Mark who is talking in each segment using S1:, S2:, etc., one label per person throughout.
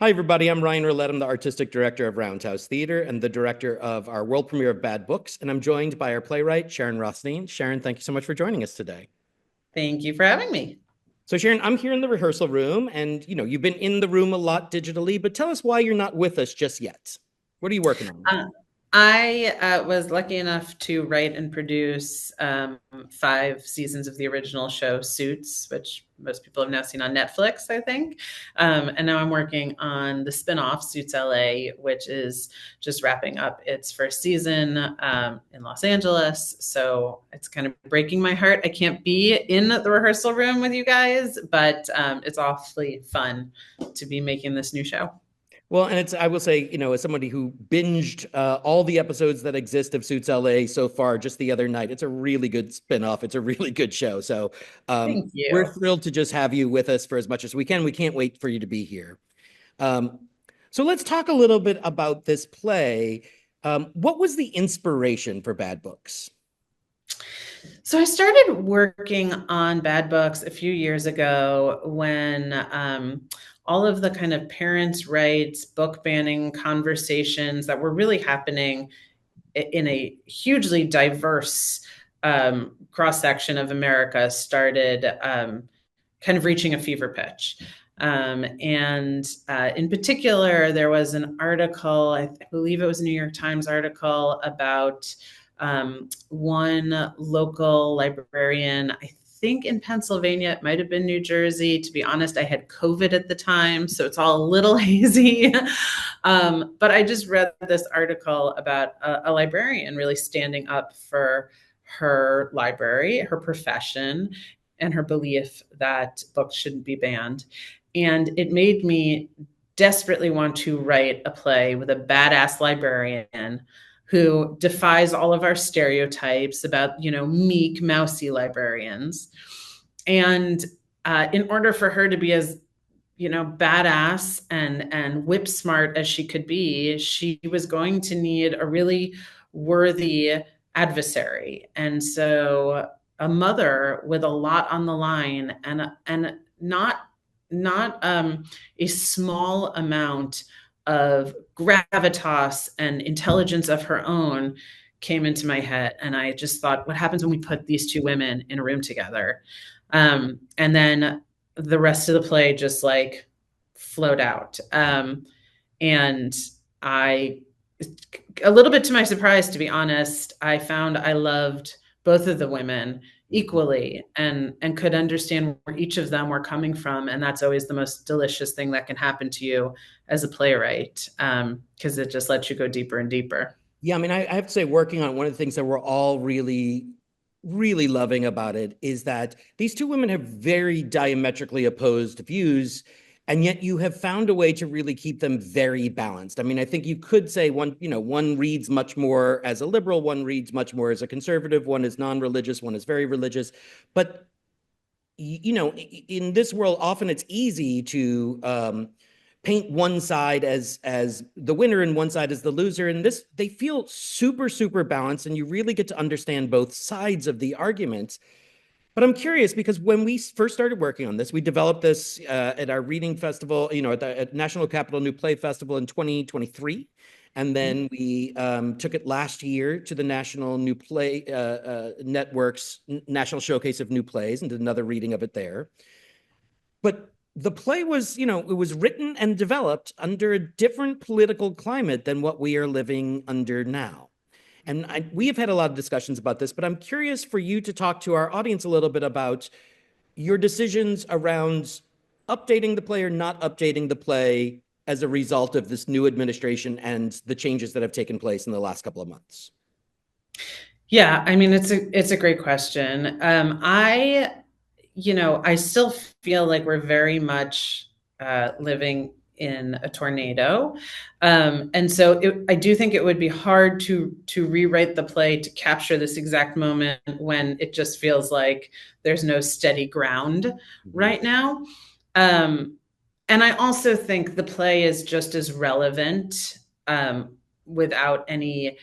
S1: Hi, everybody. I'm Ryan Rilette. I'm the artistic director of Roundhouse Theater and the director of our world premiere of Bad Books. And I'm joined by our playwright, Sharyn Rothstein. Sharyn, thank you so much for joining us today.
S2: Thank you for having me.
S1: So, Sharyn, I'm here in the rehearsal room, and you've been in the room a lot digitally, but tell us why you're not with us just yet. What are you working on?
S2: Uh, I was lucky enough to write and produce 5 seasons of the original show Suits, which most people have now seen on Netflix, I think. And now I'm working on the spinoff Suits LA, which is just wrapping up its first season in Los Angeles. So it's kind of breaking my heart. I can't be in the rehearsal room with you guys, but it's awfully fun to be making this new show.
S1: Well, and I will say, as somebody who binged all the episodes that exist of Suits LA so far just the other night, it's a really good spinoff. It's a really good show. So
S2: Thank
S1: we're
S2: you.
S1: thrilled to just have you with us for as much as we can. We can't wait for you to be here. Um, so let's talk a little bit about this play. What was the inspiration for Bad Books?
S2: So I started working on Bad Books a few years ago when all of the kind of parents' rights, book banning conversations that were really happening in a hugely diverse cross section of America started kind of reaching a fever pitch. And in particular, there was an article, I believe it was a New York Times article about one local librarian, I think in Pennsylvania, it might have been New Jersey. To be honest, I had COVID at the time, so it's all a little hazy. But I just read this article about a librarian really standing up for her library, her profession, and her belief that books shouldn't be banned. And it made me desperately want to write a play with a badass librarian who defies all of our stereotypes about, meek, mousy librarians. And in order for her to be as, badass and whip smart as she could be, she was going to need a really worthy adversary. And so a mother with a lot on the line and not a small amount of gravitas and intelligence of her own came into my head. And I just thought, what happens when we put these two women in a room together? And then the rest of the play just like flowed out. And I, a little bit to my surprise, to be honest, I found I loved both of the women equally and could understand where each of them were coming from. And that's always the most delicious thing that can happen to you as a playwright, because it just lets you go deeper and deeper.
S1: Yeah, I mean, I have to say, working on one of the things that we're all really, really loving about it is that these two women have very diametrically opposed views, and yet you have found a way to really keep them very balanced. I mean, I think you could say one reads much more as a liberal, one reads much more as a conservative, one is non-religious, one is very religious, but in this world, often it's easy to paint one side as the winner and one side as the loser. And this, they feel super, super balanced, and you really get to understand both sides of the argument. But I'm curious because when we first started working on this, we developed this at our reading festival, at National Capital New Play Festival in 2023. And then we took it last year to the National New Play Network's National Showcase of New Plays and did another reading of it there. But the play was, it was written and developed under a different political climate than what we are living under now. And we have had a lot of discussions about this, but I'm curious for you to talk to our audience a little bit about your decisions around updating the play or not updating the play as a result of this new administration and the changes that have taken place in the last couple of months.
S2: Yeah, I mean it's a great question. I still feel like we're very much living in a tornado, and so I do think it would be hard to rewrite the play to capture this exact moment when it just feels like there's no steady ground
S1: Mhm.
S2: right now. Um, and I also think the play is just as relevant without any,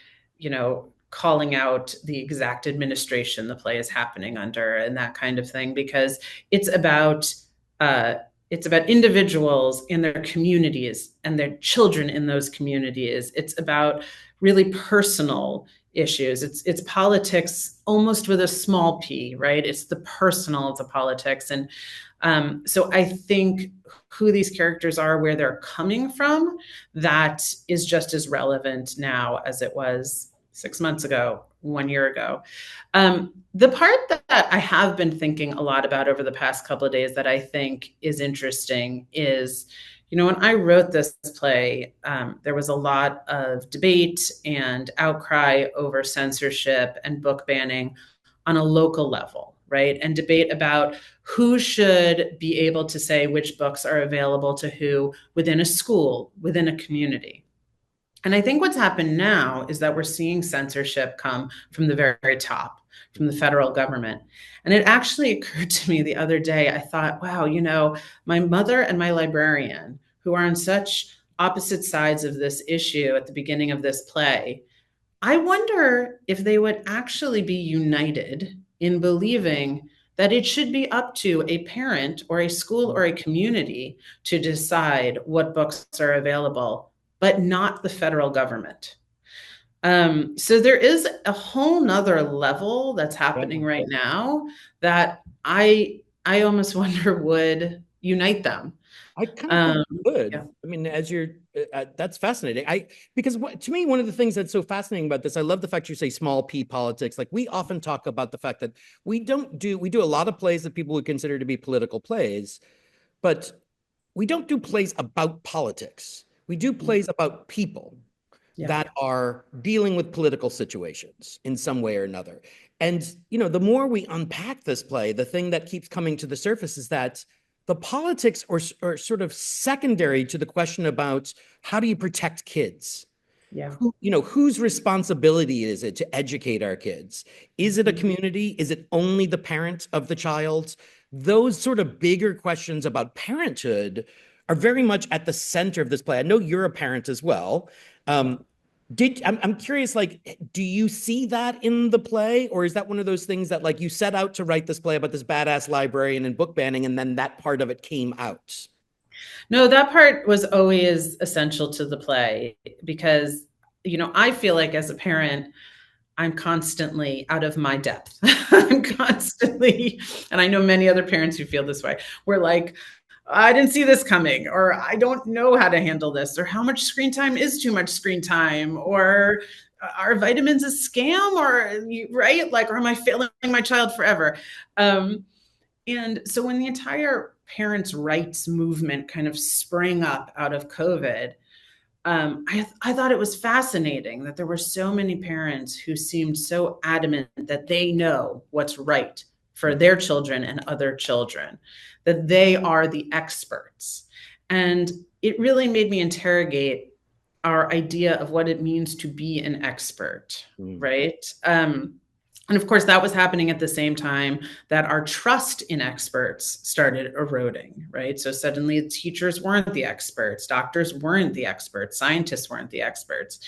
S2: calling out the exact administration the play is happening under and that kind of thing, because it's about uh, it's about individuals and their communities and their children in those communities. It's about really personal issues. It's politics almost with a small p, right? It's the personal of the politics. And so I think who these characters are, where they're coming from, that is just as relevant now as it was 6 months ago, 1 year ago. The part that I have been thinking a lot about over the past couple of days that I think is interesting is, when I wrote this play, there was a lot of debate and outcry over censorship and book banning on a local level, right? And debate about who should be able to say which books are available to who within a school, within a community. And I think what's happened now is that we're seeing censorship come from the very, very top, from the federal government. And it actually occurred to me the other day, I thought, wow, my mother and my librarian, who are on such opposite sides of this issue at the beginning of this play, I wonder if they would actually be united in believing that it should be up to a parent or a school or a community to decide what books are available, but not the federal government. So there is a whole nother level that's happening right now that I almost wonder would unite them.
S1: I kind of think it would.
S2: Yeah.
S1: I mean, that's fascinating. Because to me, one of the things that's so fascinating about this, I love the fact you say small p politics. Like, we often talk about the fact that we do a lot of plays that people would consider to be political plays, but we don't do plays about politics. We do plays about people that are dealing with political situations in some way or another. And, the more we unpack this play, the thing that keeps coming to the surface is that the politics are sort of secondary to the question about how do you protect kids?
S2: Yeah.
S1: Whose responsibility is it to educate our kids? Is it a community? Is it only the parent of the child? Those sort of bigger questions about parenthood are very much at the center of this play. I know you're a parent as well. I'm curious, do you see that in the play, or is that one of those things that you set out to write this play about this badass librarian and book banning, and then that part of it came out?
S2: No, that part was always essential to the play because, I feel like as a parent, I'm constantly out of my depth. I'm constantly, and I know many other parents who feel this way. We're like, I didn't see this coming, or I don't know how to handle this, or how much screen time is too much screen time, or are vitamins a scam, or right? Or am I failing my child forever? And so when the entire parents' rights movement kind of sprang up out of COVID, I thought it was fascinating that there were so many parents who seemed so adamant that they know what's right for their children and other children, that they are the experts. And it really made me interrogate our idea of what it means to be an expert, right? And of course, that was happening at the same time that our trust in experts started eroding, right? So suddenly teachers weren't the experts, doctors weren't the experts, scientists weren't the experts.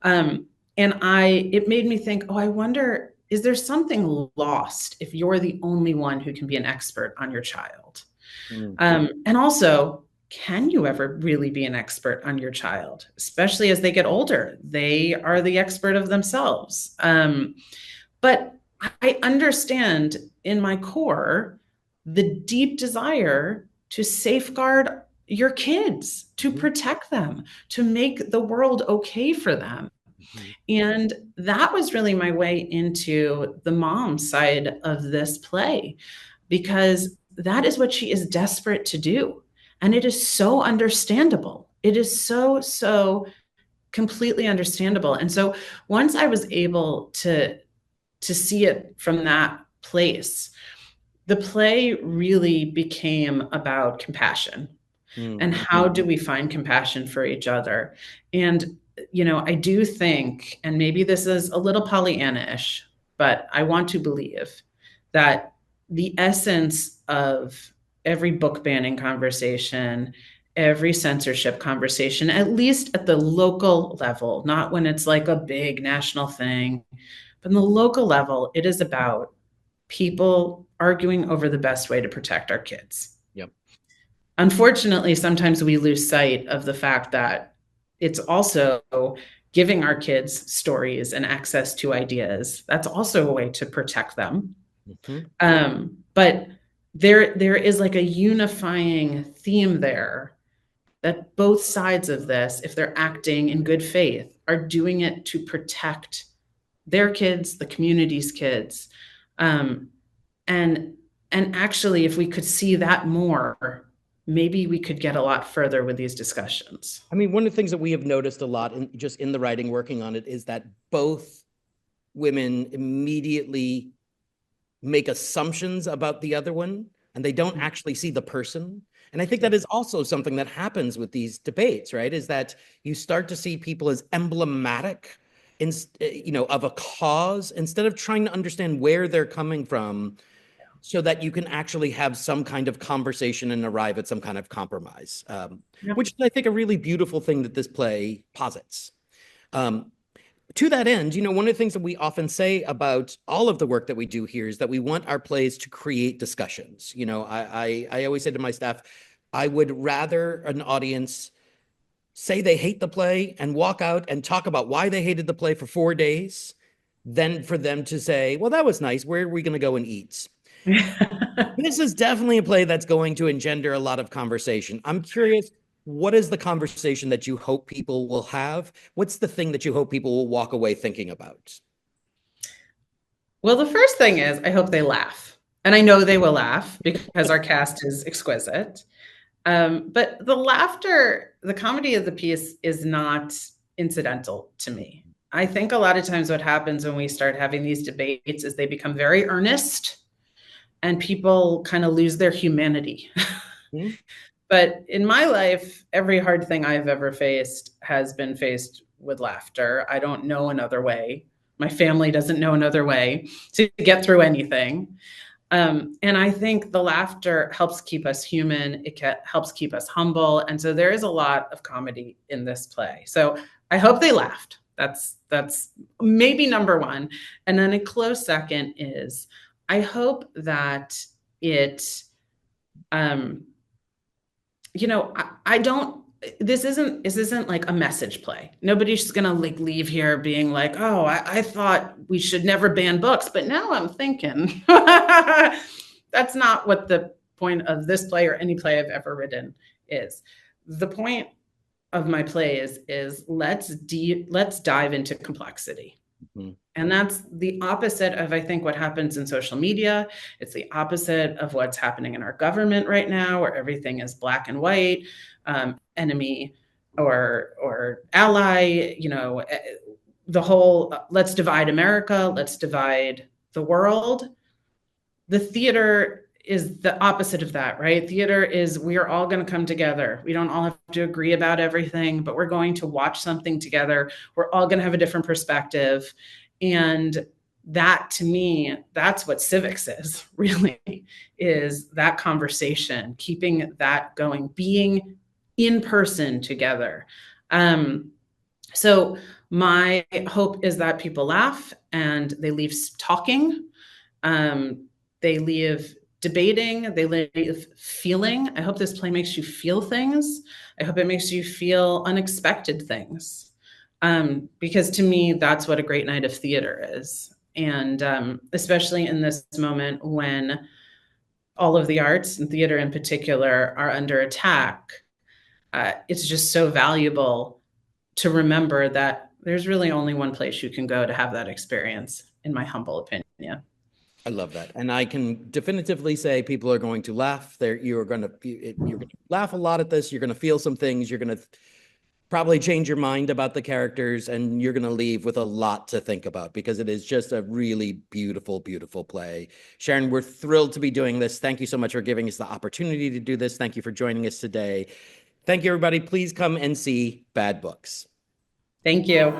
S2: And it made me think, oh, I wonder, is there something lost if you're the only one who can be an expert on your child? And also, can you ever really be an expert on your child, especially as they get older? They are the expert of themselves. But I understand in my core the deep desire to safeguard your kids, to protect them, to make the world okay for them. And that was really my way into the mom side of this play, because that is what she is desperate to do. And it is so understandable. It is so, so completely understandable. And so once I was able to see it from that place, the play really became about compassion. And how do we find compassion for each other? And, I do think, and maybe this is a little Pollyanna-ish, but I want to believe that the essence of every book banning conversation, every censorship conversation, at least at the local level, not when it's like a big national thing, but on the local level, it is about people arguing over the best way to protect our kids.
S1: Yep.
S2: unfortunately, sometimes we lose sight of the fact that it's also giving our kids stories and access to ideas. That's also a way to protect them.
S1: Mhm.
S2: But there is like a unifying theme there that both sides of this, if they're acting in good faith, are doing it to protect their kids, the community's kids. Um, and and actually, if we could see that more, maybe we could get a lot further with these discussions.
S1: I mean, one of the things that we have noticed a lot just in the writing, working on it, is that both women immediately make assumptions about the other one, and they don't actually see the person. And I think that is also something that happens with these debates, right? Is that you start to see people as emblematic of a cause, instead of trying to understand where they're coming from, so that you can actually have some kind of conversation and arrive at some kind of compromise,
S2: Yep.
S1: which is, I think, a really beautiful thing that this play posits. Um, to that end, one of the things that we often say about all of the work that we do here is that we want our plays to create discussions. I always say to my staff, I would rather an audience say they hate the play and walk out and talk about why they hated the play for 4 days than for them to say, well, that was nice. Where are we going to go and eat? This is definitely a play that's going to engender a lot of conversation. I'm curious, what is the conversation that you hope people will have? What's the thing that you hope people will walk away thinking about?
S2: Well, the first thing is I hope they laugh. And I know they will laugh because our cast is exquisite. But the laughter, the comedy of the piece is not incidental to me. I think a lot of times what happens when we start having these debates is they become very earnest and people kind of lose their humanity.
S1: Hmm?
S2: But in my life, every hard thing I've ever faced has been faced with laughter. I don't know another way. My family doesn't know another way to get through anything. And I think the laughter helps keep us human. It helps keep us humble. And so there is a lot of comedy in this play. So I hope they laughed. That's maybe number one. And then a close second is I hope that it um, I don't this isn't like a message play. Nobody's just gonna like leave here being like, oh, I thought we should never ban books, but now I'm thinking that's not what the point of this play or any play I've ever written is. The point of my play is let's dive into complexity.
S1: Mm-hmm.
S2: And that's the opposite of, I think, what happens in social media. It's the opposite of what's happening in our government right now, where everything is black and white, enemy or ally. The whole let's divide America, let's divide the world. The theater is the opposite of that, right? Theater is we are all going to come together. We don't all have to agree about everything, but we're going to watch something together. We're all going to have a different perspective. And that, to me, that's what civics is, really, is that conversation, keeping that going, being in person together. So my hope is that people laugh and they leave talking. They leave debating, they leave feeling. I hope this play makes you feel things. I hope it makes you feel unexpected things. Because to me, that's what a great night of theater is. And especially in this moment when all of the arts and theater in particular are under attack, it's just so valuable to remember that there's really only one place you can go to have that experience, in my humble opinion.
S1: I love that. And I can definitively say people are going to laugh. You're going to laugh a lot at this. You're going to feel some things. You're going to probably change your mind about the characters, and you're going to leave with a lot to think about, because it is just a really beautiful, beautiful play. Sharyn, we're thrilled to be doing this. Thank you so much for giving us the opportunity to do this. Thank you for joining us today. Thank you, everybody. Please come and see Bad Books.
S2: Thank you.